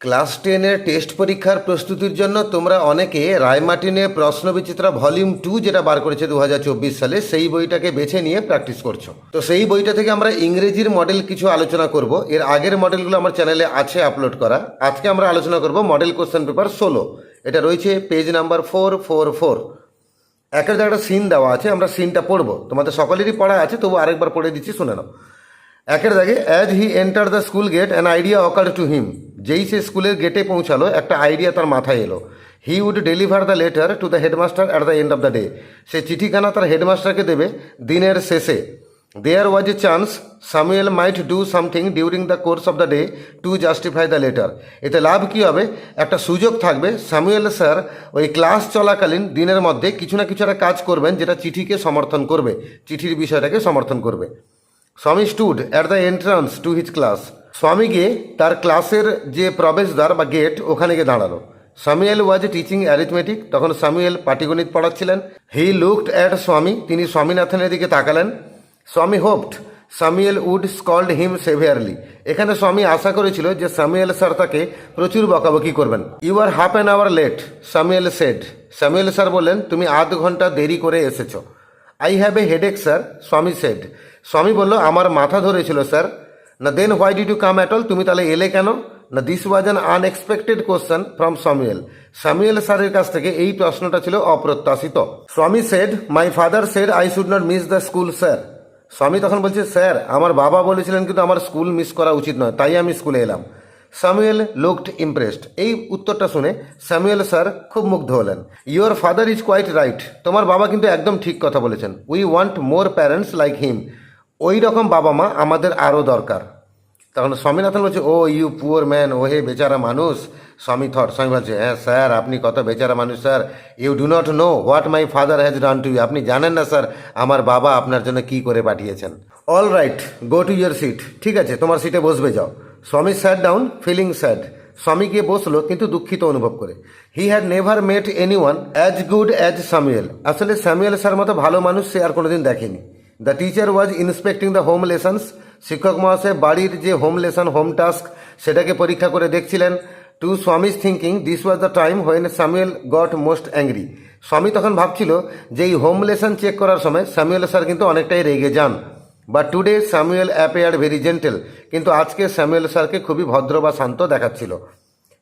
Class 10-এর test পরীক্ষার প্রস্তুতির জন্য তোমরা অনেকে রায়মার্টিনের প্রশ্নবিচিত্রা ভলিউম 2 যেটা বার করেছে 2024 সালে সেই বইটাকে বেছে নিয়ে প্র্যাকটিস করছো। তো সেই বইটা থেকে আমরা ইংরেজির মডেল কিছু আলোচনা করব। এর আগের মডেলগুলো আমার চ্যানেলে আছে আপলোড করা। আজকে আমরা আলোচনা করব মডেল কোশ্চেন পেপার 16। এটা রয়েছে পেজ নাম্বার 444। একের জায়গাটা সিন দেওয়া আছে, আমরা সিনটা পড়বো। তোমাদের সকলেরই পড়া আছে, তবু আরেকবার পড়ে দিচ্ছি, শুনে নাও। একের দাগে as he enter the school gate an idea occur to him. যেই সে স্কুলের গেটে পৌঁছালো একটা আইডিয়া তার মাথায় এলো। He would deliver the letter to the headmaster at the end of the day. সে চিঠিখানা তার হেডমাস্টারকে দেবে দিনের শেষে। There was a chance Samuel might do something during the course of the day to justify the letter. এতে লাভ কী হবে? একটা সুযোগ থাকবে, সামুয়েল স্যার ওই ক্লাস চলাকালীন দিনের মধ্যে কিছু না কিছু একটা কাজ করবেন যেটা চিঠিকে সমর্থন করবে, চিঠির বিষয়টাকে সমর্থন করবে। স্বামী stood at the entrance to his class. স্বামী গিয়ে তার ক্লাসের যে প্রবেশদ্বার বা গেট ওখানে গিয়ে দাঁড়ালো। Samuel was teaching arithmetic. তখন সামুয়েল পাটিগণিত পড়াচ্ছিলেন। He looked at Swami. তিনি স্বামীনাথনের দিকে তাকালেন। Swami hoped Samuel would scold him severely. এখানে স্বামী আশা করেছিল যে সামুয়েল স্যার তাকে প্রচুর বকাবকি করবেন। You are half an hour late Samuel said. Samuel sir বললেন তুমি আধ ঘন্টা দেরি করে এসেছো। I have a headache sir Swami said. Swami বলল আমার মাথা ধরেছিল স্যার। না then why did you come at all? তুমি তাহলে এলে কেন? না this was an unexpected question from Samuel. Samuel স্যারের কাছ থেকে এই প্রশ্নটা ছিল অপ্রত্যাশিত। Swami said my father said I should not miss the school sir. স্বামী তখন বলছে স্যার আমার বাবা বলেছিলেন কিন্তু আমার স্কুল মিস করা উচিত নয়, তাই আমি স্কুলে এলাম। Samuel looked impressed. এই উত্তরটা শুনে স্যামুয়েল স্যার খুব মুগ্ধ হলেন। Your father is quite right. তোমার বাবা কিন্তু একদম ঠিক কথা বলেছেন। We want more parents like him. ওই রকম বাবা মা আমাদের আরও দরকার। তখন স্বামীনাথন বলছে ও ইউ পুয়ার ম্যান, ও হে বেচারা মানুষ। স্বামী বলছে হ্যাঁ স্যার আপনি কত বেচারা মানুষ sir. You do not know what my father has done to you. আপনি জানেন না স্যার আমার বাবা আপনার জন্য কি করে পাঠিয়েছেন। All right go to your seat. ঠিক আছে তোমার সিটে বসবে যাও। স্বামী স্যাট ডাউন ফিলিং স্যাড। স্বামী গিয়ে বসলো কিন্তু দুঃখিত অনুভব করে। He had never mate any one as good as Samuel. আসলে স্যামুয়েল স্যার মতো ভালো মানুষ সে আর কোনোদিন দেখেনি। The teacher was inspecting the home lessons. শিক্ষক মহাশয় বাড়ির যে হোম লেসন হোম টাস্ক সেটাকে পরীক্ষা করে দেখছিলেন। To Swami's thinking this was the time when Samuel got most angry. Swami তখন ভাবছিল যে এই হোম লেসন চেক করার সময় স্যামুয়েল স্যার কিন্তু অনেকটাই রেগে যান। But today Samuel appeared very gentle. কিন্তু আজকে স্যামুয়েল স্যারকে খুবই ভদ্র বা শান্ত দেখাচ্ছিল।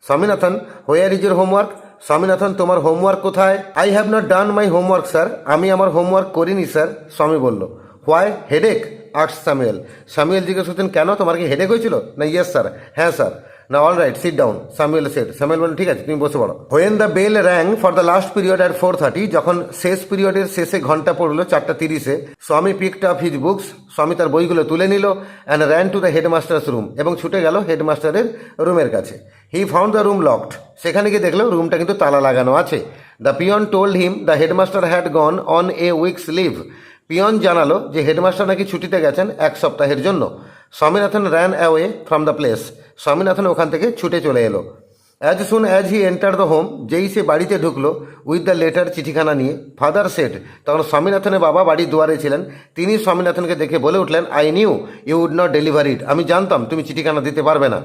Swaminathan where is your homework. Swaminathan তোমার হোমওয়ার্ক কোথায়? I have not done my homework sir. আমি আমার হোমওয়ার্ক করিনি স্যার। স্বামী বলল। Why headache asked Samuel. Samuel জিজ্ঞেস করছেন কেন, তোমার কি হেডেক হয়েছিল? না ইয়েস স্যার। হ্যাঁ স্যার। না all right sit down Samuel said. Samuel বললেন ঠিক আছে তুমি বসে পড়ো। When the bell rang for the last period at 4:30। যখন শেষ পিরিয়ডের শেষে ঘন্টা পড়লো 4:30-এ, স্বামী পিকড আপ হিজ বুকস। স্বামী তার বইগুলো তুলে নিল। And ran to the headmaster's room. এবং ছুটে গেল হেডমাস্টারের রুমের কাছে। He found the room locked. সেখানে গিয়ে দেখলো রুমটা কিন্তু তালা লাগানো আছে। The peon told him the headmaster had gone on a week's leave. Peon জানালো যে হেডমাস্টার নাকি ছুটিতে গেছেন 1 সপ্তাহের জন্য। Swaminathan ran away from the place. Swaminathan ওখান থেকে ছুটে চলে এলো। As soon as he enter the home. যেই সে বাড়িতে ঢুকলো উইথ দ্য লেটার চিঠিখানা নিয়ে। Father said. তখন স্বামীনাথনের বাবা বাড়ির দুয়ারে ছিলেন। তিনি স্বামীনাথনকে দেখে বলে উঠলেন I knew you would not deliver it. আমি জানতাম তুমি চিঠিখানা দিতে পারবে না।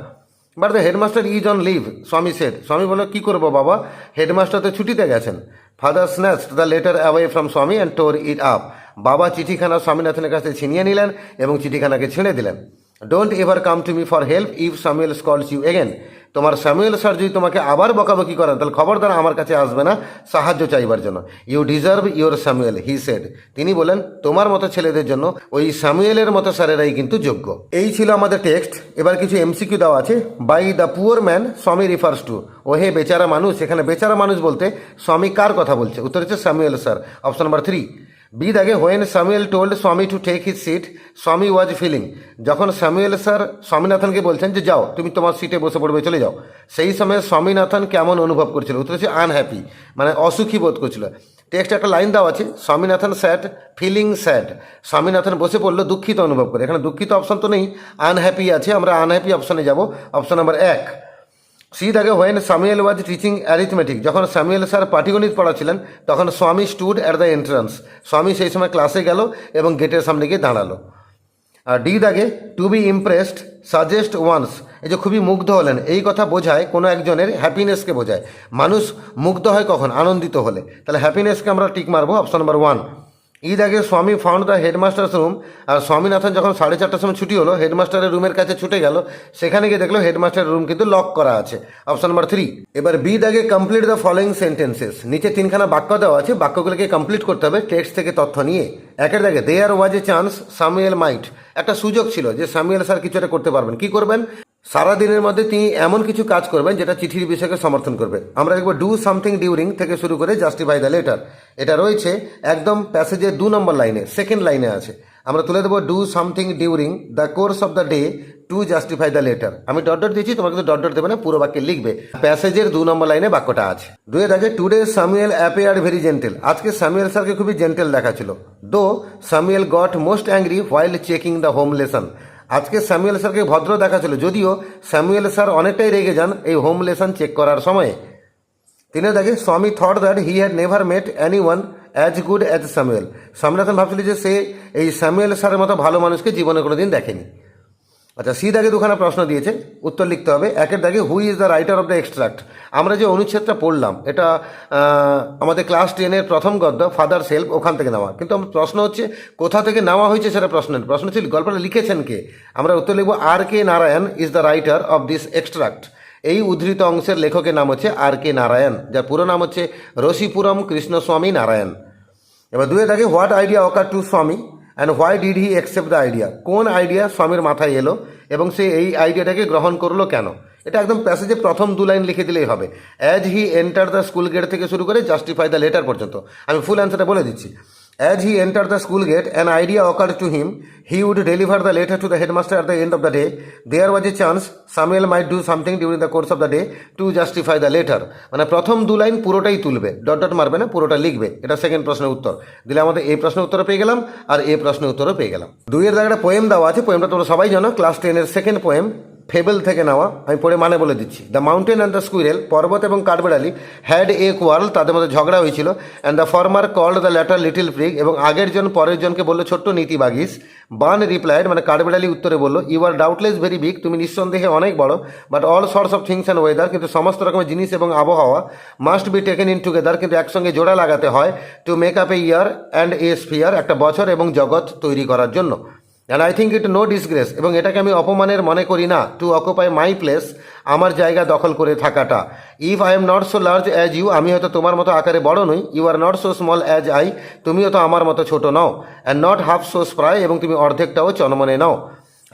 But the headmaster is on leave. Swami said. Swami বলল কী করবো বাবা, হেডমাস্টার তো ছুটিতে গেছেন। Father snatched the letter away from Swami and tore it up. বাবা চিঠিখানা স্বামীনাথনের কাছে ছিনিয়ে নিলেন এবং চিঠিখানাকে ছেড়ে দিলেন। Don't ever come to me for help if Samuel calls you again. তোমার স্যামুয়েল স্যার যদি তোমাকে আবার বকাবকি করেন তাহলে খবরদার আমার কাছে আসবে না সাহায্য চাইবার জন্য। You deserve your Samuel he said. তিনি বলেন তোমার মতো ছেলেদের জন্য ওই স্যামুয়েলের মতো স্যারেরাই কিন্তু যোগ্য। এই ছিল আমাদের টেক্সট। এবার কিছু এমসিকিউ দেওয়া আছে। বাই দ্য পুয়ার ম্যান স্বামী রিফার্স টু। ও হে বেচারা মানুষ। এখানে বেচারা মানুষ বলতে স্বামী কার কথা বলছে? উত্তর হচ্ছে Samuel sir. Option number 3। B দাগে when Samuel told Swami to take his seat Swami was feeling. যখন স্যামুয়েল স্যার স্বামীনাথনকে বলছেন যে যাও তুমি তোমার সিটে বসে পড়বে চলে যাও, সেই সময় স্বামীনাথন কেমন অনুভব করছিল? উত্তর হচ্ছে আনহ্যাপি, মানে অসুখী বোধ করছিল। টেক্সট একটা লাইন দেওয়া আছে Swaminathan sad feeling sad. Swaminathan বসে পড়লো দুঃখিত অনুভব করে। এখানে দুঃখিত অপশন তো নেই, আনহ্যাপি আছে। আমরা আনহ্যাপি অপশনে যাব। Option number 1। সি থাকে when Samuel was teaching arithmetic. যখন স্যামুয়েল স্যার পাটিগণিত পড়াছিলেন তখন স্বামী স্টুড অ্যাট দ্য এন্ট্রান্স। স্বামী সেই সময় ক্লাসে গেল এবং গেটের সামনে গিয়ে দাঁড়ালো। আর ডি দাগে to be impressed suggest once, এই যে খুবই মুগ্ধ হলেন, এই কথা বোঝায় কোনো একজনের হ্যাপিনেসকে বোঝায়। মানুষ মুগ্ধ হয় কখন? আনন্দিত হলে। তাহলে হ্যাপিনেসকে আমরা টিক মারবো, অপশন নাম্বার 1। ই দাগে স্বামী ফাউন্ড দ্য হেডমাস্টার্স রুম, আর স্বামীনাথন যখন 4:30টার সময় ছুটি হলো, হেডমাস্টারের রুমের কাছে ছুটে গেল, সেখানে গিয়ে দেখলো হেডমাস্টারের রুম কিন্তু লক করা আছে, অপশন নাম্বার 3। এবার বি দাগে কমপ্লিট দ্য ফলোয়িং সেন্টেন্সেস, নিচে 3খানা বাক্য দেওয়া আছে, বাক্যগুলোকে কমপ্লিট করতে হবে টেক্সট থেকে তথ্য নিয়ে। একের দাগে দেয়ার ওয়াজ এ চান্স স্যামুয়েল মাইট, একটা সুযোগ ছিল যে স্যামুয়েল স্যার কিছু একটা করতে পারবেন। কি করবেন? সারাদিনের মধ্যে তিনি এমন কিছু কাজ করবেন যেটা চিঠির বিষয়কে সমর্থন করবে। আমরা দেখবো ডু সামথিং ডিউরিং থেকে শুরু করে জাস্টিফাই দ্য লেটার, এটা রয়েছে একদম প্যাসেজের 2 নম্বর লাইনে, সেকেন্ড লাইনে আছে। আমরা তুলে দেবো do something during the course of the day to justify the letter. আমি ডট ডট দিয়েছি, তোমাকে কিন্তু ডট ডট দেবে না, পুরো বাক্যে লিখবে। প্যাসেজের 2 নম্বর লাইনে বাক্যটা আছে। 2 দাগে today Samuel appeared very gentle, আজকে স্যামুয়েল স্যারকে খুবই জেন্টেল দেখাচ্ছিল। দো Samuel got most angry while checking the home lesson, আজকে স্যামুয়েল স্যারকে ভদ্র দেখাচ্ছিল, যদিও স্যামুয়েল স্যার অনেকটাই রেগে যান এই হোম লেসন চেক করার সময়ে। 3 দাগে স্বামী thought that he had never mate any one as good as Samuel, Swaminathan ভাবছিল যে সে এই স্যামুয়েল স্যারের মতো ভালো মানুষকে জীবনে কোনোদিন দেখেনি। আচ্ছা, সি দাগে 2খানা প্রশ্ন দিয়েছে, উত্তর লিখতে হবে। একের দাগে who is the writer of the extract, আমরা যে অনুচ্ছেদটা পড়লাম এটা আমাদের ক্লাস 10-এর প্রথম গদ্য ফাদার সেলফ, ওখান থেকে নেওয়া। কিন্তু প্রশ্ন হচ্ছে কোথা থেকে নেওয়া হয়েছে সেটা প্রশ্ন ছিল গল্পটা লিখেছেন কে। আমরা উত্তর লিখব R K Narayan is the writer of this extract. এই উদ্ধৃত অংশের লেখকের নাম হচ্ছে আর কে নারায়ণ, যার পুরো নাম হচ্ছে রসিপুরম কৃষ্ণস্বামী নারায়ণ। এবার 2 দাগে হোয়াট আইডিয়া অকার টু স্বামী and why did he accept the idea, কোন আইডিয়া স্বামীর মাথায় এলো এবং সে এই আইডিয়াটাকে গ্রহণ করলো কেন। এটা একদম প্যাসেজে প্রথম 2 লাইন লিখে দিলেই হবে। As he enter the school gate থেকে শুরু করে জাস্টিফাই দ্য লেটার পর্যন্ত। আমি ফুল অ্যান্সারটা বলে দিচ্ছি। As he enter the school gate an idea occur to him, he would deliver the letter to the headmaster at the end of the day, there was a chance Samuel might do something during the course of the day to justify the letter. মানে প্রথম 2 line পুরোটাই তুলবে, dot dot মারবে না, পুরোটা লিখবে। এটা second প্রশ্নের উত্তর দিলে আমাদের এই প্রশ্নের উত্তরও পেয়ে গেলাম আর এই প্রশ্নের উত্তরও পেয়ে গেলাম। 2 এর দাগে একটা পোয়েম দেওয়া আছে, পোয়েমটা তোমরা সবাই জানো, ক্লাস 10-এর সেকেন্ড পোয়েম, ফেবল থেকে নেওয়া। আমি পড়ে মানে বলে দিচ্ছি। The mountain and the squirrel, পর্বত এবং কাঠবেড়ালি, হ্যাড এ কোয়ার্ল, তাদের মধ্যে ঝগড়া হয়েছিল। And the former called the latter little prig, এবং আগের জন পরের জনকে বললো ছোট্ট নীতিবাগিস। বান রিপ্লাইড, মানে কাঠবেড়ালি উত্তরে বললো, you are doubtless very big, তুমি নিঃসন্দেহে অনেক বড়, but all sorts of things and weather, কিন্তু সমস্ত রকমের জিনিস এবং আবহাওয়া, must be taken in together, কিন্তু একসঙ্গে জোড়া লাগাতে হয়, to make up a year and a sphere, একটা বছর এবং জগৎ তৈরি করার জন্য। And I think it no disgrace, এবং এটাকে আমি অপমানের মনে করি না, টু অকুপাই মাই প্লেস, আমার জায়গা দখল করে থাকাটা। If I am not so large as you, আমি হয়তো তোমার মতো আকারে বড় নই। You are not so small as I, তুমিও তো আমার মতো ছোট নও। And not half so spry, এবং তুমি অর্ধেকটাও চনমনে নাও।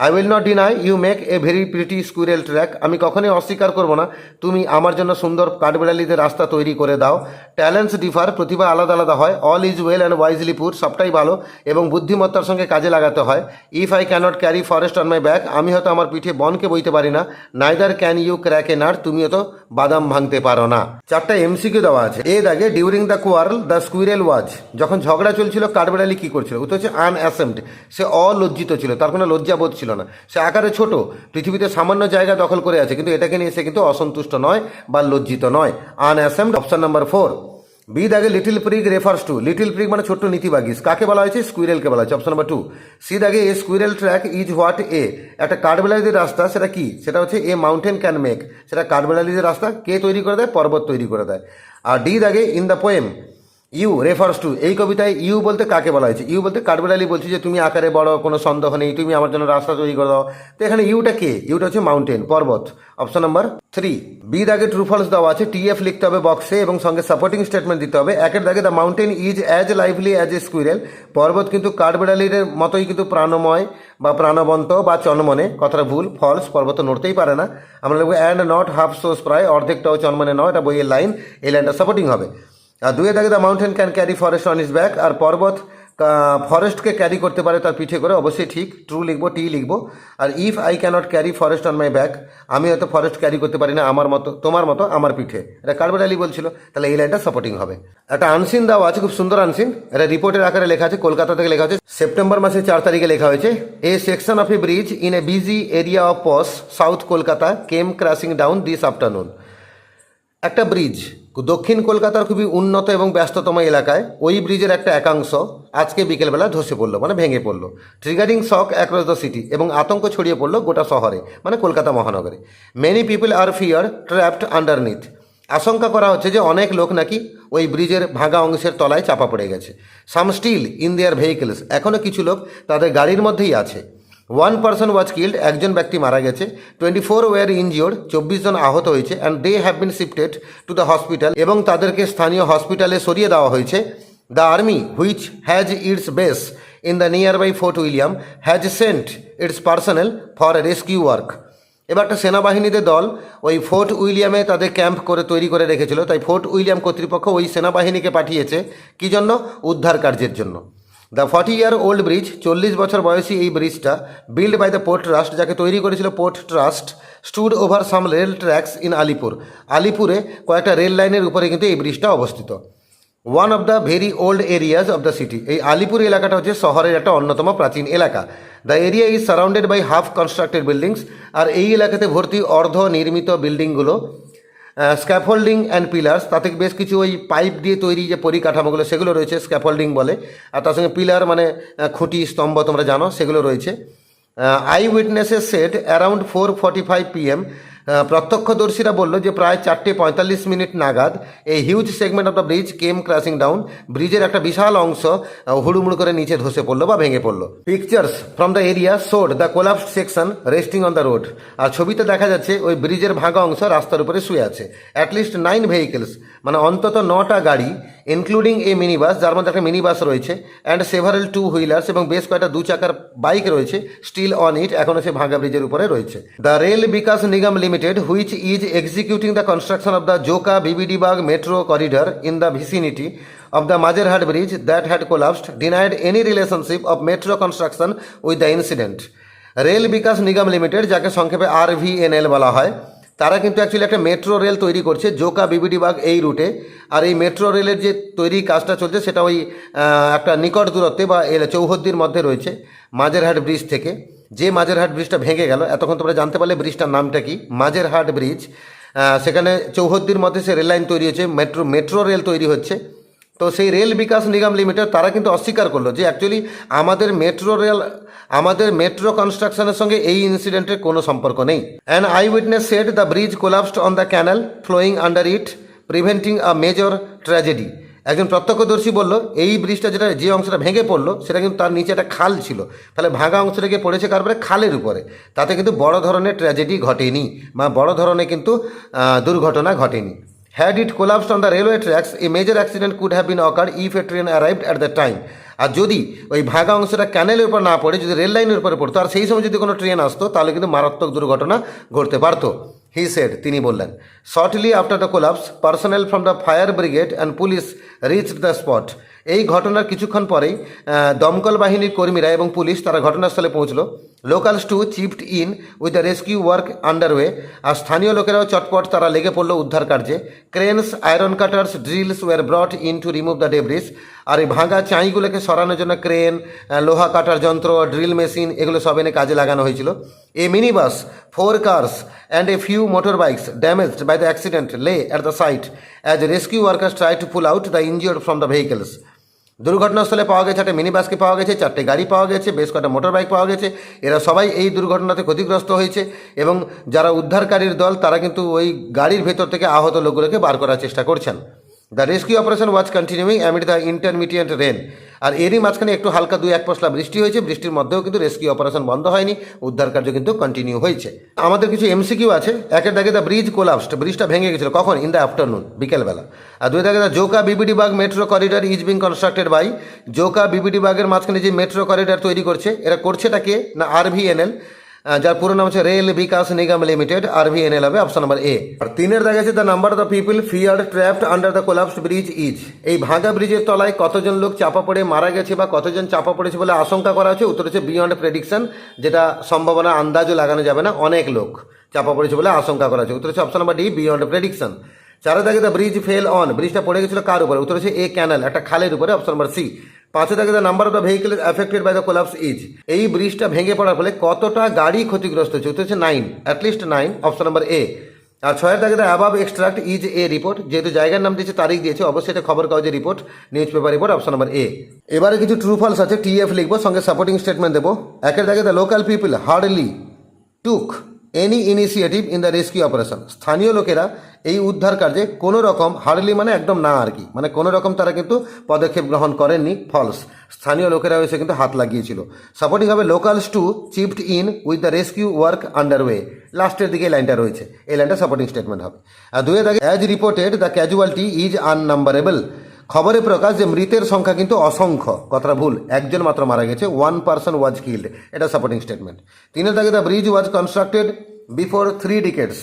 I will not deny you make a very pretty squirrel track, আমি কখনোই অস্বীকার করবো না তুমি আমার জন্য সুন্দর কাঠবেড়ালিদের রাস্তা তৈরি করে দাও। ট্যালেন্টস ডিফার, প্রতিভা আলাদা আলাদা হয়। All is well and wisely put, সবটাই ভালো এবং বুদ্ধিমত্তার সঙ্গে কাজে লাগাতে হয়। If I cannot carry forest on my back, আমি হয়তো আমার পিঠে বনকে বইতে পারি না। Neither can you crack a nut, তুমিও তো বাদাম ভাঙতে পারো না। 4টা এমসিকিউ দেওয়া আছে। এ দাগে during the quarrel the squirrel was, যখন ঝগড়া চলছিল কাঠবেড়ালি কি করছিল? উত্তর হচ্ছে আনঅ্যাসেমড, সে অলজ্জিত ছিল, তার কোনো লজ্জাবোধ ছিল না। সে আকারে ছোট, পৃথিবীতে সামান্য জায়গা দখল করে আছে, কিন্তু এটাকে নিয়ে সে কিন্তু অসন্তুষ্ট নয় বা লজ্জিত নয়। আনঅ্যাসেমড, অপশন নাম্বার 4। বি দাগে little prig refers to, little prig মানে ছোট্ট নীতিবাগিস, কাকে বলা হয়েছে? স্কুইরেলকে বলা হয়েছে, অপশন নাম্বার 2। সি দাগে a squirrel track is what a, একটা কাঠবেড়ালিদের রাস্তা, সেটা কি? সেটা হচ্ছে এ মাউন্টেন ক্যান মেক, সেটা কাঠবেড়ালিদের রাস্তা কে তৈরি করে দেয়? পর্বত তৈরি করে দেয়। আর ডি দাগে in the poem you refers to, এই কবিতায় ইউ বলতে কাকে বলা হয়েছে? ইউ বলতে কাঠবেড়ালি বলছি যে তুমি আকারে বড়, কোনো সন্দেহ নেই, তুমি আমার জন্য রাস্তা তৈরি করে দাও। তো এখানে ইউটা কে? ইউটা হচ্ছে মাউন্টেন, পর্বত, অপশন নাম্বার 3। বি দাগে ট্রু ফলস দেওয়া আছে, টিএফ লিখতে হবে বক্সে এবং সঙ্গে সাপোর্টিং স্টেটমেন্ট দিতে হবে। একের দাগে the mountain is as lively as a squirrel, পর্বত কিন্তু কাঠবেড়ালির মতোই কিন্তু প্রাণময় বা প্রাণবন্ত বা চনমনে, কথাটা ভুল, ফলস, পর্বত নড়তেই পারে না। আমরা লিখবো অ্যান্ড নট হাফ সোস প্রায়, অর্ধেকটাও চনমনে নয়, এটা বইয়ের লাইন, এই লাইনটা সাপোর্টিং হবে। আর 2 দাগে the mountain can carry forest on is back, আর পর্বত ফরেস্টকে ক্যারি করতে পারে তার পিঠে করে, অবশ্যই ঠিক, ট্রু লিখবো, টি লিখবো। আর if I cannot carry forest on my back, আমি হয়তো ফরেস্ট ক্যারি করতে পারি না আমার মতো, তোমার মতো আমার পিঠে, এটা কাঠবেড়ালি বলছিল, তাহলে এই লাইনটা সাপোর্টিং হবে। একটা আনসিন দেওয়া আছে, খুব সুন্দর আনসিন, এটা রিপোর্টের আকারে লেখা আছে, কলকাতা থেকে লেখা আছে, সেপ্টেম্বর মাসের 4 তারিখে লেখা হয়েছে। A section of a bridge in a busy area of posh south Kolkata came crashing down this afternoon. একটা ব্রিজ দক্ষিণ কলকাতার খুবই উন্নত এবং ব্যস্ততম এলাকায় ওই ব্রিজের একটা একাংশ আজকে বিকেলবেলা ধসে পড়লো, মানে ভেঙে পড়লো, triggering shock across the city, এবং আতঙ্ক ছড়িয়ে পড়লো গোটা শহরে, মানে কলকাতা মহানগরে। মেনি পিপল আর ফিয়ার ট্র্যাপড আন্ডারনিথ। আশঙ্কা করা হচ্ছে যে অনেক লোক নাকি ওই ব্রিজের ভাঙা অংশের তলায় চাপা পড়ে গেছে। সাম স্টিল ইন দেয়ার ভেহিকেলস। এখনও কিছু লোক তাদের গাড়ির মধ্যেই আছে। 1 পার্সন ওয়াজ কিল্ড। একজন ব্যক্তি মারা গেছে। 24 ওয়ার ইনজিওর্ড। 24 জন আহত হয়েছে। And they have been shifted to the hospital. এবং তাদেরকে স্থানীয় হসপিটালে সরিয়ে দেওয়া হয়েছে। The army which has its base in the nearby Fort William has sent its personnel for rescue work. এবার একটা সেনাবাহিনীদের দল ওই ফোর্ট উইলিয়ামে তাদের ক্যাম্প করে তৈরি করে রেখেছিল, তাই ফোর্ট উইলিয়াম কর্তৃপক্ষ ওই সেনাবাহিনীকে পাঠিয়েছে কী জন্য? উদ্ধার কার্যের জন্য। দ্য 40-year-old ব্রিজ, 40 বছর বয়সী এই ব্রিজটা, build by the port trust, যাকে তৈরি করেছিল port trust, stood over some rail tracks in Alipore. আলিপুরে কয়েকটা রেল লাইনের উপরে কিন্তু এই ব্রিজটা অবস্থিত। One of the very old areas of the city. এই আলিপুর এলাকাটা হচ্ছে শহরের একটা অন্যতম প্রাচীন এলাকা। The area is surrounded by half constructed buildings. আর এই এলাকাতে ভর্তি অর্ধ নির্মিত বিল্ডিংগুলো, স্ক্যাফোল্ডিং অ্যান্ড পিলার্স, তাতে বেশ কিছু ওই পাইপ দিয়ে তৈরি যে পরিকাঠামোগুলো সেগুলো রয়েছে, স্ক্যাফোল্ডিং বলে। আর তার সঙ্গে পিলার মানে খুঁটি স্তম্ভ তোমরা জানো, সেগুলো রয়েছে। Eyewitnesses said around 4:45 PM। প্রত্যক্ষদর্শীরা বললো যে প্রায় 4:45 নাগাদ এই huge segment of the bridge came crashing down. ব্রিজের একটা বিশাল অংশ হুড়ুমুড়ু করে নিচে ধসে পড়লো বা ভেঙে পড়লো। Pictures from the area showed the collapsed section resting on the road. আর ছবিতে দেখা যাচ্ছে ওই ব্রিজের ভাঙা অংশ রাস্তার উপরে শুয়ে আছে। অ্যাটলিস্ট 9 ভেহিকেলস, মানে অন্তত 9টা গাড়ি, ইনক্লুডিং এ মিনি বাস, যার মধ্যে একটা মিনি বাস রয়েছে, অ্যান্ড সেভারেল 2 হুইলার্স, এবং বেশ কয়েকটা 2 চাকার বাইক রয়েছে, স্টিল অন ইট, এখনও সে ভাঙা ব্রিজের উপরে রয়েছে। The rail Vikas Nigam limited which is executing the construction of the Joka BBD Bagh metro corridor in the vicinity of the Mazerhat bridge that had collapsed denied any relationship of metro construction with the incident. Rail Vikas Nigam Limited, যাকে সংক্ষেপে RVNL বলা হয়, তারা কিন্তু actually একটা metro rail তৈরি করছে জোকা বিবিডিবাগ এই রুটে। আর এই মেট্রো রেলের যে তৈরি কাজটা চলছে সেটা ওই একটা নিকট দূরত্বে বা চৌহদ্দির মধ্যে রয়েছে মাঝেরহাট ব্রিজ থেকে। যে মাঝেরহাট ব্রিজটা ভেঙে গেল, এতক্ষণ তোমরা জানতে পারলে ব্রিজটার নামটা কি, মাঝেরহাট ব্রিজ। সেখানে চৌহদ্দির মধ্যে সে রেল লাইন তৈরি হচ্ছে, মেট্রো রেল তৈরি হচ্ছে। তো সেই রেল বিকাশ নিগম লিমিটেড তারা কিন্তু অস্বীকার করলো যে অ্যাকচুয়ালি আমাদের মেট্রো কনস্ট্রাকশনের সঙ্গে এই ইনসিডেন্টের কোনো সম্পর্ক নেই। An eyewitness said the bridge collapsed on the canal flowing under it preventing a major tragedy. একজন প্রত্যক্ষদর্শী বলল এই ব্রিজটা যে অংশটা ভেঙে পড়লো সেটা কিন্তু তার নিচে একটা খাল ছিল, তাহলে ভাঙা অংশটা গিয়ে পড়েছে কার উপরে? খালের উপরে। তাতে কিন্তু বড় ধরনের ট্র্যাজেডি ঘটেনি বা বড় ধরনের কিন্তু দুর্ঘটনা ঘটেনি। Had it collapsed on the railway tracks, a major accident could have been occurred if a train arrived at that time. আর যদি ওই ভাঙা অংশটা ক্যানেলের উপর না পড়ে যদি রেল লাইনের উপরে পড়তো আর সেই সময় যদি কোনো ট্রেন আসতো তাহলে কিন্তু মারাত্মক দুর্ঘটনা ঘটতে পারতো, হি সেড, তিনি বললেন। Shortly after the collapse personnel from the fire brigade and police reached the spot. এই ঘটনার কিছুক্ষণ পরেই দমকল বাহিনীর কর্মীরা এবং পুলিশ তারা ঘটনাস্থলে পৌঁছলো। Locals too chipped in with the rescue work underway. আর স্থানীয় লোকেরাও চটপট তারা লেগে পড়লো উদ্ধার কার্যে। Cranes, iron cutters, drills were brought in to remove the debris. আর এই ভাঙা চাঁইগুলোকে সরানোর জন্য ক্রেন, লোহা কাটার যন্ত্র, ড্রিল মেশিন, এগুলো সব এনে কাজে লাগানো হয়েছিল। এ mini bus, 4 cars and a few motorbikes damaged by the accident lay at the site as rescue workers tried to pull out the injured from the vehicles. দুর্ঘটনাস্থলে পাওয়া গেছে একটা মিনি বাসকে পাওয়া গেছে, 4টে গাড়ি পাওয়া গেছে, বেশ কয়েকটা মোটর বাইক পাওয়া গেছে। এরা সবাই এই দুর্ঘটনাতে ক্ষতিগ্রস্ত হয়েছে এবং যারা উদ্ধারকারীর দল তারা কিন্তু ওই গাড়ির ভেতর থেকে আহত লোকগুলোকে বার করার চেষ্টা করছেন। The rescue operation was continuing amid the intermediate rain. আর এরই মাঝখানে একটু হালকা 2-1 পশলা বৃষ্টি হয়েছে, বৃষ্টির মধ্যেও কিন্তু রেস্কিউ অপারেশন বন্ধ হয়নি, উদ্ধার কার্য কিন্তু কন্টিনিউ হয়েছে। আমাদের কিছু এমসিকিউ আছে। একের দাগে দ্য ব্রিজ কোলাপসড, ব্রিজটা ভেঙে গেছিল কখন? ইন দ্য আফটারনুন, বিকেলবেলা। আর 2 দাগে the Joka BBD Bagh metro corridor is being constructed by. Joka বিবিডিবাগের মাঝখানে যে মেট্রো করিডর তৈরি করছে এরা করছেটা কে না RVNL, যার পুরো নাম হচ্ছে rail Vikas Nigam limited, RVNL হবে অপশন নাম্বার এ। আর 3-এর দাগে আছে the number of the people feared trapped under the collapsed bridge is. এই ভাঙা ব্রিজের তলায় কতজন লোক চাপা পড়ে মারা গেছে বা কতজন চাপা পড়েছে বলে আশঙ্কা করা হচ্ছে? উত্তর হচ্ছে বিয়ন্ড প্রেডিকশন, যেটা সম্ভাবনা আন্দাজও লাগানো যাবে না। অনেক লোক চাপা পড়েছে বলে আশঙ্কা করা হচ্ছে। উত্তর হচ্ছে option number D, beyond prediction. 4 দাগে দ্য ব্রিজ ফেল অন, ব্রিজটা পড়ে গেছিল কার উপরে? উত্তর হচ্ছে এ ক্যানেল, একটা খালের উপরে, অপশন নাম্বার সি। 5 দাগে the number of the vehicle affected by the collapse is. এই ব্রিজটা ভেঙে পড়ার ফলে কতটা গাড়ি ক্ষতিগ্রস্ত হচ্ছে? উত্তর হচ্ছে 9, অ্যাটলিস্ট 9, অপশন নাম্বার এ। আর ছয়ের দাগে the above extract is a report, যেহেতু জায়গার নাম দিয়েছে তারিখ দিয়েছে, অবশ্যই এটা খবর কাগজের report, news paper report, option number A. এবারে কিছু ট্রু ফলস আছে, টিএফ লিখবো, সঙ্গে সাপোর্টিং স্টেটমেন্ট দেবো। একের দাগে the local people hardly took any initiative in the rescue operation, স্থানীয় লোকেরা এই উদ্ধার কার্যে কোনো রকম, হার্ডলি মানে একদম না আর কি, মানে কোনো রকম তারা কিন্তু পদক্ষেপ গ্রহণ করেননি, ফলস। স্থানীয় লোকেরা এসে কিন্তু হাত লাগিয়েছিল। সাপোর্টিং হবে locals too chipped in with the rescue work underway, লাস্টের দিকে এই লাইনটা রয়েছে, এই লাইনটা সাপোর্টিং স্টেটমেন্ট হবে। আর দুয়ের আগে as reported the casualty is unnumberable, খবরে প্রকাশ যে মৃতের সংখ্যা কিন্তু অসংখ্য, কথাটা ভুল, একজন মাত্র মারা গেছে, 1 person ওয়াজ কিল্ড, এটা সাপোর্টিং স্টেটমেন্ট। তিনের দাগে the bridge was constructed before 3 decades,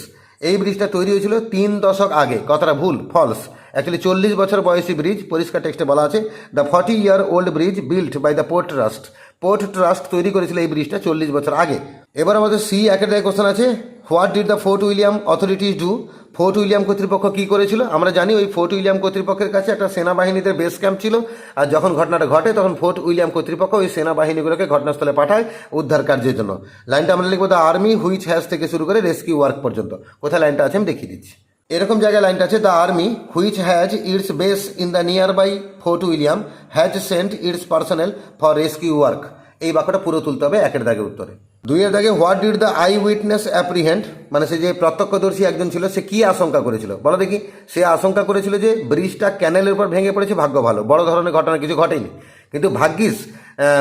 এই ব্রিজটা তৈরি হয়েছিল 3 দশক আগে, কথাটা ভুল, ফলস। অ্যাকচুয়ালি 40 বছর বয়সী ব্রিজ, পরিষ্কার টেক্সটে বলা আছে the 40-year-old bridge built by the port trust, port trust তৈরি করেছিল এই ব্রিজটা 40 বছর আগে। এবার আমাদের সি একের কোশ্চেন আছে, what did the fort William authorities do, fort William কর্তৃপক্ষ কী করেছিল? আমরা জানি ওই ফোর্ট উইলিয়াম কর্তৃপক্ষের কাছে একটা সেনাবাহিনীদের বেস ক্যাম্প ছিল, আর যখন ঘটনাটা ঘটে তখন ফোর্ট উইলিয়াম কর্তৃপক্ষ ওই সেনাবাহিনীগুলোকে ঘটনাস্থলে পাঠায় উদ্ধার কার্যের জন্য। লাইনটা আমরা লিখবো দ্য আর্মি হুইচ হ্যাজ থেকে শুরু করে রেস্কিউ ওয়ার্ক পর্যন্ত। কোথায় লাইনটা আছে আমি দেখিয়ে দিচ্ছি। এরকম জায়গায় লাইনটা আছে, the army which has its base in the nearby Fort William has sent its personnel for rescue work. এই বাক্যটা পুরো তুলতে হবে একের দাগে উত্তরে। দুইয়ের দাগে what did the I witness apprehend, মানে সে যে প্রত্যক্ষদর্শী একজন ছিল সে কি আশঙ্কা করেছিল বলো দেখি। সে আশঙ্কা করেছিল যে ব্রিজটা ক্যানেলের উপর ভেঙে পড়েছে, ভাগ্য ভালো, বড় ধরনের ঘটনা কিছু ঘটেনি, কিন্তু ভাগ্যিস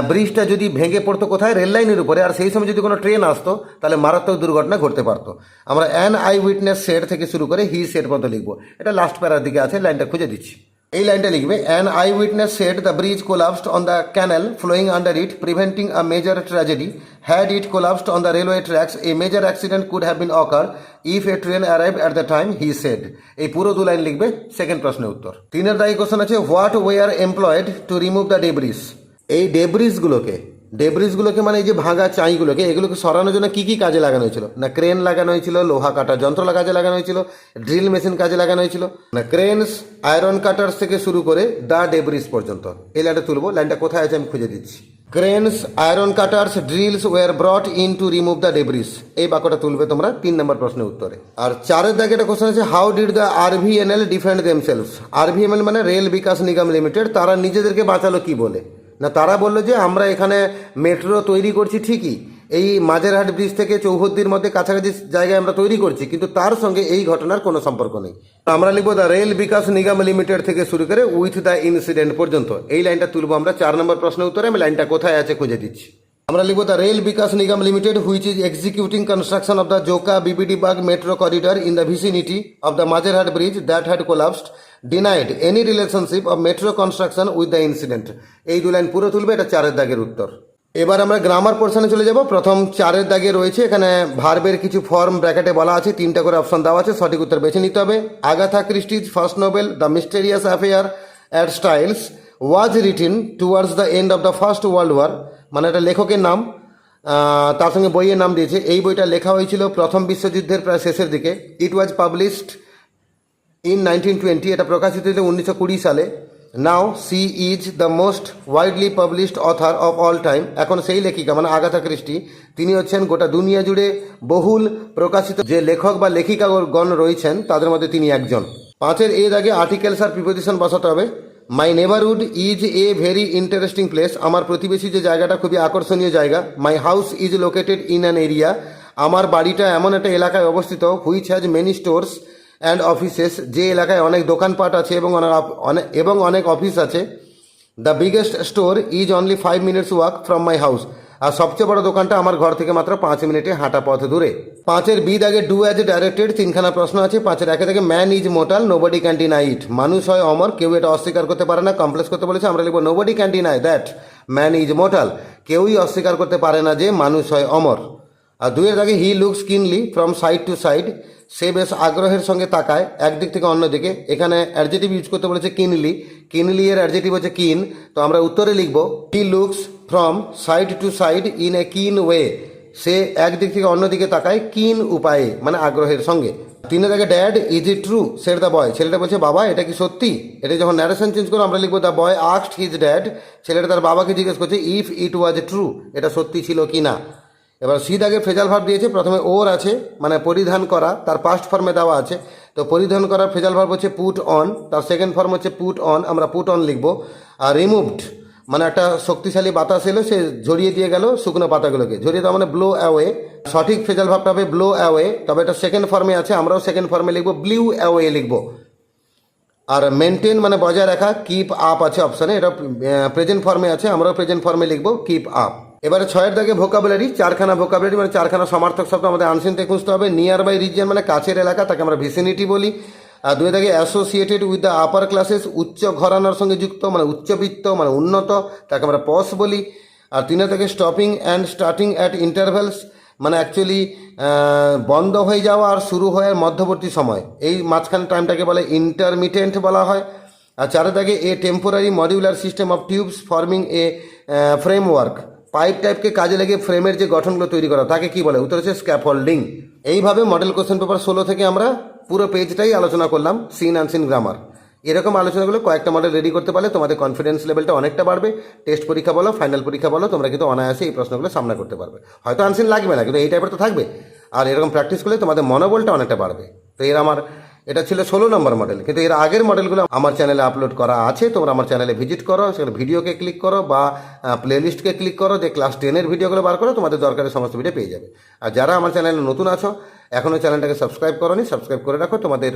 ব্রিজটা যদি ভেঙে পড়তো কোথায়, রেল লাইনের উপরে, আর সেই সময় যদি কোনো ট্রেন আসতো তাহলে মারাত্মক দুর্ঘটনা ঘটতে পারতো। আমরা অ্যান আই উইটনেস সেড থেকে শুরু করে হি সেড পর্যন্ত লিখবো, এটা লাস্ট প্যারার দিকে আছে, লাইনটা খুঁজে দিচ্ছি। এই লাইনটা লিখবে, an eyewitness said the bridge collapsed on the canal flowing under it preventing a major tragedy, had it collapsed on the railway tracks a major accident could have been occur if a train arrived at the time he said. এই পুরো দু line লিখবে, second প্রশ্নের উত্তর। তিনের দায়ী question আছে, what were employed two remove the debris, এই ডেব্রিজগুলোকে মানে এই যে ভাঙা চাইগুলোকে, এগুলোকে সরানোর জন্য কী কী কাজে লাগানো হয়েছিল? না ক্রেন লাগানো হয়েছিল, লোহা কাটা যন্ত্র কাজে লাগানো হয়েছিল, ড্রিল মেশিন কাজে লাগানো হয়েছিল, না ক্রেনস, আয়রন কাটার্স থেকে শুরু করে দ্য ডেব্রিজ পর্যন্ত। এই লাইনটা তুলবো, লাইনটা কোথায় আছে আমি খুঁজে দিচ্ছি। Cranes, iron cutters, drills were brought in to remove the debris, এই বাক্যটা তুলবে তোমরা 3 নম্বর প্রশ্নের উত্তরে। আর চারের দাগে একটা কোশ্চেন আছে, how did the RVNL defend themselves, RVNL মানে রেল বিকাশ নিগম লিমিটেড, তারা নিজেদেরকে বাঁচালো কি বলে? না তারা বললো যে আমরা এখানে মেট্রো তৈরি করছি ঠিকই, এই মাঝেরহাট ব্রিজ থেকে চৌহদ্দির মধ্যে কাছাকাছি জায়গায় আমরা তৈরি করছি, কিন্তু তার সঙ্গে এই ঘটনার কোনো সম্পর্ক নেই। আমরা লিখবো the rail Vikas Nigam Limited থেকে শুরু করে উইথ দ্য ইনসিডেন্ট পর্যন্ত। এই লাইনটা তুলবো আমরা 4 নম্বর প্রশ্নের উত্তরে, আমি লাইনটা কোথায় আছে খুঁজে দিচ্ছি। আমরা লিখবো the rail Vikas Nigam limited which is executing construction of the Joka BBD Bagh metro corridor in the vicinity of the Majerhat bridge that had collapsed denied any relationship of metro construction with the incident. এই 2 লাইন পুরো তুলবে, এটা 4 দাগের উত্তর। এবার আমরা grammar পোর্শনে চলে যাব। প্রথম 4 দাগে রয়েছে এখানে ভার্বের কিছু ফর্ম ব্র্যাকেটে বলা আছে, 3টা করে অপশন দেওয়া আছে, সঠিক উত্তর বেছে নিতে হবে। Agatha Christie's first novel the mysterious affair at Styles was written towards the end of the First World War, মানে এটা লেখকের নাম, তার সঙ্গে বইয়ের নাম দিয়েছে। এই বইটা লেখা হয়েছিল প্রথম বিশ্বযুদ্ধের প্রায় শেষের দিকে। ইট ওয়াজ পাবলিশড ইন 1920, এটা প্রকাশিত হয়েছিল 1920 সালে। Now she is the most widely published author of all time, এখন সেই লেখিকা মানে আগাথা ক্রিস্টি, তিনি হচ্ছেন গোটা দুনিয়া জুড়ে বহুল প্রকাশিত যে লেখক বা লেখিকাগণ রয়েছেন তাদের মধ্যে তিনি একজন। 5-এর এ দাগে আর্টিকেলস আর প্রিপোজিশন বসাতে হবে। My neighbourhood is a very interesting place, আমার প্রতিবেশী যে জায়গাটা খুবই আকর্ষণীয় জায়গা। My house is located in an area, আমার বাড়িটা এমন একটা এলাকায় অবস্থিত which has many stores and offices, যে এলাকায় অনেক দোকানপাট আছে এবং অনেক অফিস আছে। The biggest store is only 5 minutes walk from my house, আর সবচেয়ে বড় দোকানটা আমার ঘর থেকে মাত্র 5 মিনিটে হাঁটা পথ দূরে। 5-এর বি দাগে ডু অ্যাজ ডাইরেক্টেড, 3খানা প্রশ্ন আছে। 5-এর 1 থেকে man is mortal nobody can deny it, মানুষ হয় অমর, কেউ এটা অস্বীকার করতে পারে না, কমপ্লেক্স করতে বলেছে। আমরা লিখবো nobody can deny that man is mortal, কেউই অস্বীকার করতে পারে না যে মানুষ হয় অমর। আর 2-এর দাগে হি লুকস কিনলি ফ্রম সাইড টু সাইড, সে বেশ আগ্রহের সঙ্গে তাকায় একদিক থেকে অন্যদিকে। এখানে অ্যাডজেটিভ ইউজ করতে বলেছে কিনলি, কিনলি এর অ্যাডজেটিভ হচ্ছে কিন, তো আমরা উত্তরে লিখব he looks from side to side in a keen way, সে একদিক থেকে অন্যদিকে তাকায় কিন উপায়ে মানে আগ্রহের সঙ্গে। 3-এর আগে dad is it true said the boy, ছেলেটা বলছে বাবা এটা কি সত্যি। এটা যখন ন্যারেশন চেঞ্জ করো আমরা লিখবো the boy asked his dad, ছেলেটা তার বাবাকে জিজ্ঞেস করছে ইফ ইট ওয়াজ ট্রু, এটা সত্যি ছিল কি না। এবার সি দাগে ফ্রেজাল ভার্ব দিয়েছে, প্রথমে ওর আছে মানে পরিধান করা, তার পাস্ট ফর্মে দেওয়া আছে। তো পরিধান করার ফ্রেজাল ভার্ব হচ্ছে পুট অন, তার সেকেন্ড ফর্ম হচ্ছে পুট অন, আমরা পুট অন লিখবো। আর রিমুভড মানে একটা শক্তিশালী বাতাস এলো, সে ঝরিয়ে দিয়ে গেল শুকনো পাতাগুলোকে, ঝরিয়ে দেওয়া মানে ব্লো অ্যাওয়ে। সঠিক ফ্রেজাল ভার্বটা হবে ব্লো অ্যাওয়ে, তবে এটা সেকেন্ড ফর্মে আছে, আমরাও সেকেন্ড ফর্মে লিখবো, ব্লিউ অ্যাওয়ে লিখবো। আর মেনটেন মানে বজায় রাখা, কিপ আপ আছে অপশানে, এটা প্রেজেন্ট ফর্মে আছে, আমরাও প্রেজেন্ট ফর্মে লিখবো কিপ আপ। এবারে 6 দাগে ভোকাবুলারি, 4খানা ভোকাবুলারি মানে 4খানা সমার্থক শব্দ আমাদের আনসিনতে খুঁজতে হবে। নিয়ার বাই রিজিয়ন মানে কাছের এলাকা, তাকে আমরা ভিসিনিটি বলি। আর 2 দাগে associated with the upper classes, উচ্চ ঘরানার সঙ্গে যুক্ত মানে উচ্চবিত্ত মানে উন্নত, তাকে আমরা পস বলি। আর 3 দাগে stopping and starting at intervals মানে অ্যাকচুয়ালি বন্ধ হয়ে যাওয়া আর শুরু হওয়ার মধ্যবর্তী সময়, এই মাঝখানে টাইমটাকে বলে ইন্টারমিটেন্ট বলা হয়। আর 4 দাগে a temporary modular system of tubes forming a framework, pipe টাইপকে কাজে লেগে ফ্রেমের যে গঠনগুলো তৈরি করা তাকে কি বলে, উত্তর হচ্ছে স্ক্যাফোল্ডিং। এইভাবে মডেল কোশ্চেন পেপার 16 থেকে আমরা পুরো পেজটাই আলোচনা করলাম, সিন আনসিন গ্রামার। এরকম আলোচনাগুলো কয়েকটা মডেল রেডি করতে পারলে তোমাদের কনফিডেন্স লেভেলটা অনেকটা বাড়বে। টেস্ট পরীক্ষা বলো, ফাইনাল পরীক্ষা বলো, তোমরা কিন্তু অনায়াসে এই প্রশ্নগুলো সামনা করতে পারবে। হয়তো আনসিন লাগবে না, কিন্তু এই টাইপের তো থাকবে। আর এরকম প্র্যাকটিস করলে তোমাদের মনোবলটা অনেকটা বাড়বে। তো এটা ছিল 16 নম্বর মডেল, কিন্তু এর আগের মডেলগুলো আমার চ্যানেলে আপলোড করা আছে, তোমরা আমার চ্যানেলে ভিজিট করো, সেখানে ভিডিওকে ক্লিক করো বা প্লেলিস্টকে ক্লিক করো, যে ক্লাস 10-এর ভিডিওগুলো বার করো, তোমাদের দরকারের সমস্ত ভিডিও পেয়ে যাবে। আর যারা আমার চ্যানেলে নতুন আছো, এখনও চ্যানেলটাকে সাবস্ক্রাইব করোনি, সাবস্ক্রাইব করে রাখো, তোমাদের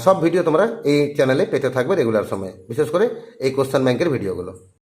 সব ভিডিও তোমরা এই চ্যানেলে পেতে থাকবে রেগুলার সময়ে, বিশেষ করে এই কোশ্চেন ব্যাংকের ভিডিওগুলো।